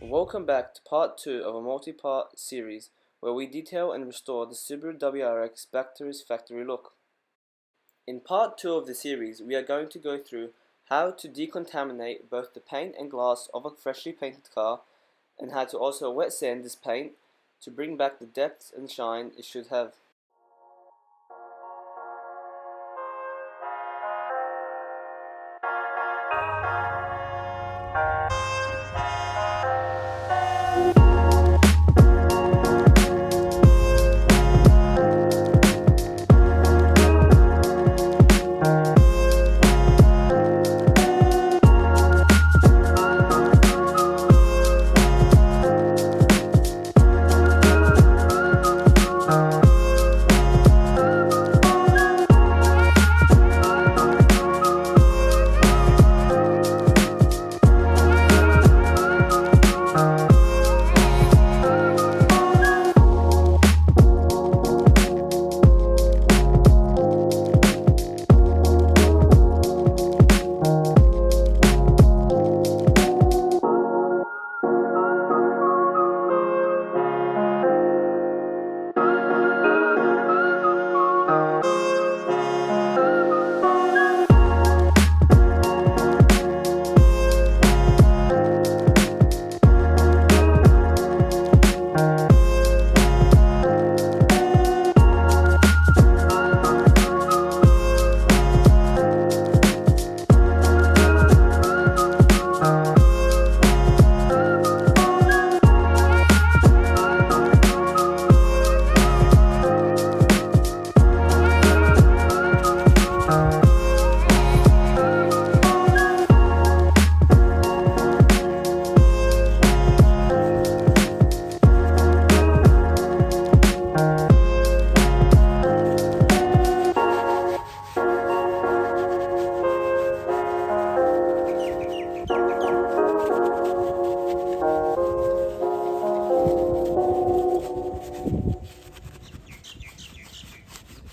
Welcome back to part 2 of a multi-part series where we detail and restore the Subaru WRX back to its factory look. In part 2 of the series, we are going to go through how to decontaminate both the paint and glass of a freshly painted car and how to also wet sand this paint to bring back the depth and shine it should have.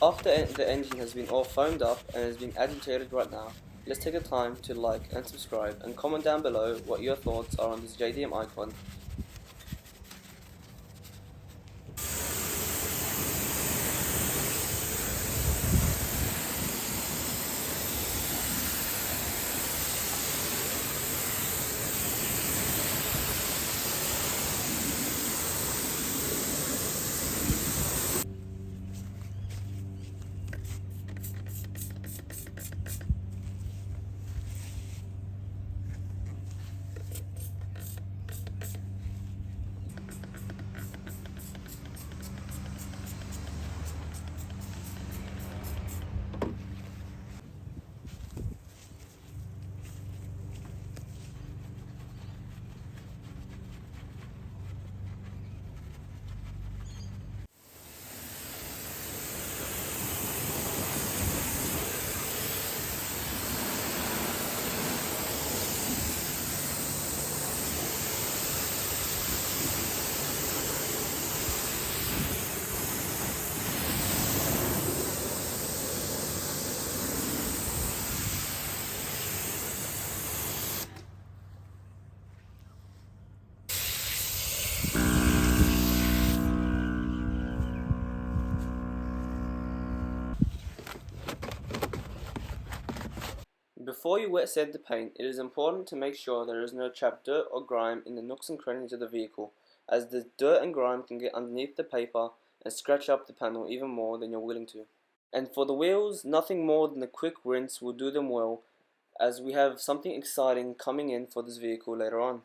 After the engine has been all foamed up and is being agitated right now, let's take the time to like and subscribe and comment down below what your thoughts are on this JDM icon. Before you wet sand the paint, it is important to make sure there is no trapped dirt or grime in the nooks and crannies of the vehicle, as the dirt and grime can get underneath the paper and scratch up the panel even more than you're willing to. And for the wheels, nothing more than a quick rinse will do them well, as we have something exciting coming in for this vehicle later on.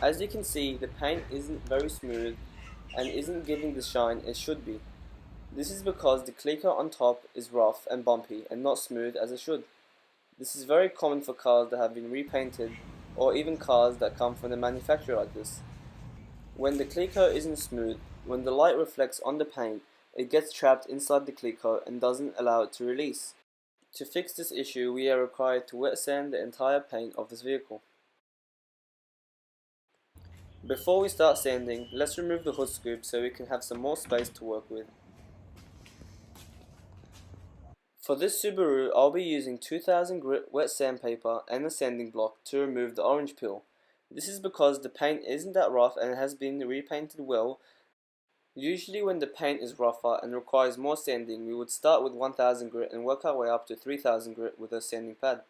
As you can see, the paint isn't very smooth and isn't giving the shine it should be. This is because the clicker on top is rough and bumpy and not smooth as it should. This is very common for cars that have been repainted or even cars that come from the manufacturer like this. When the clear coat isn't smooth, when the light reflects on the paint, it gets trapped inside the clear coat and doesn't allow it to release. To fix this issue, we are required to wet sand the entire paint of this vehicle. Before we start sanding, let's remove the hood scoop so we can have some more space to work with. For this Subaru, I'll be using 2000 grit wet sandpaper and a sanding block to remove the orange peel. This is because the paint isn't that rough and has been repainted well. Usually when the paint is rougher and requires more sanding, we would start with 1000 grit and work our way up to 3000 grit with a sanding pad.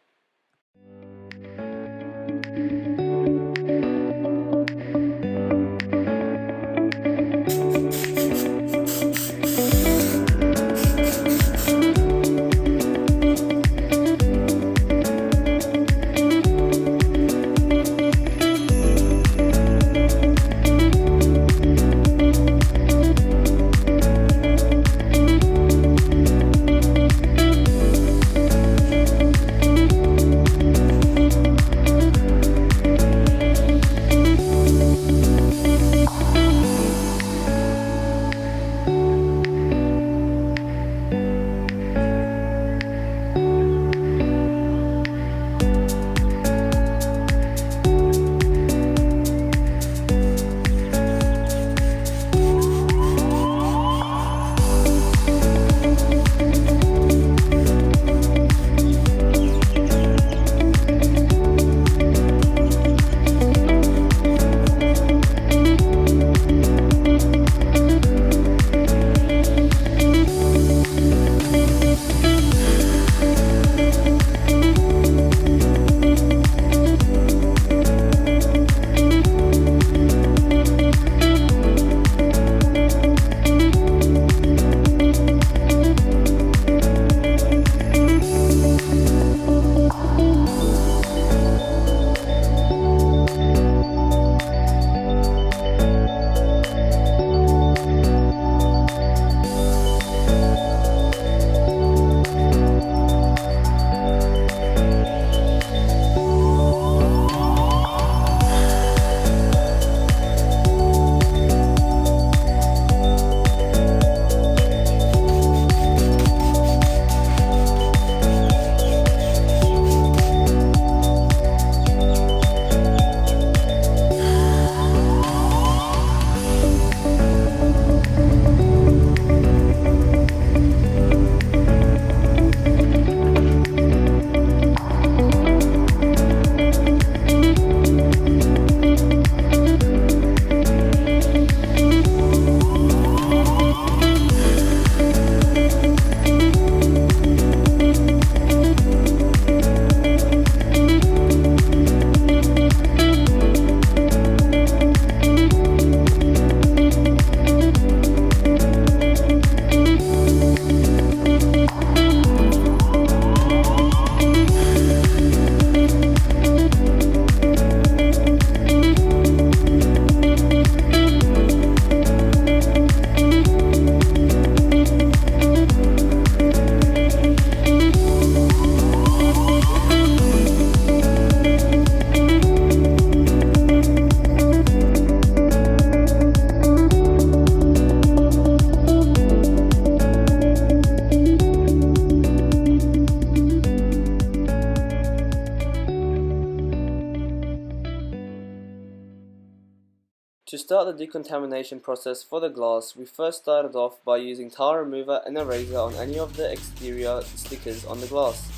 To start the decontamination process for the glass, we first started off by using tile remover and eraser on any of the exterior stickers on the glass.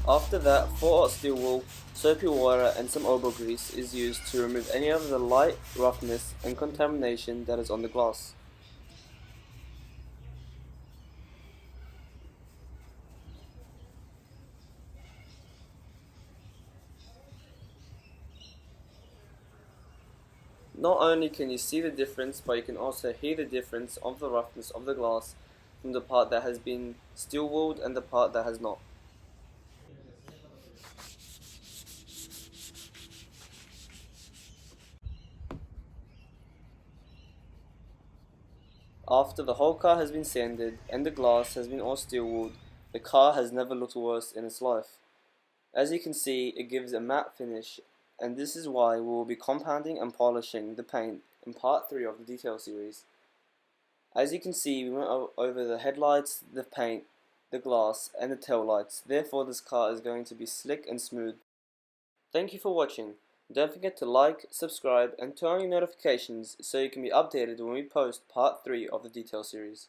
After that, 4/0 steel wool, soapy water and some elbow grease is used to remove any of the light, roughness and contamination that is on the glass. Not only can you see the difference, but you can also hear the difference of the roughness of the glass from the part that has been steel wooled and the part that has not. After the whole car has been sanded and the glass has been all steel wooled, the car has never looked worse in its life. As you can see, it gives a matte finish, and this is why we will be compounding and polishing the paint in part 3 of the detail series. As you can see, we went over the headlights, the paint, the glass, and the tail lights. Therefore, this car is going to be slick and smooth. Thank you for watching. Don't forget to like, subscribe, and turn on your notifications so you can be updated when we post part 3 of the detail series.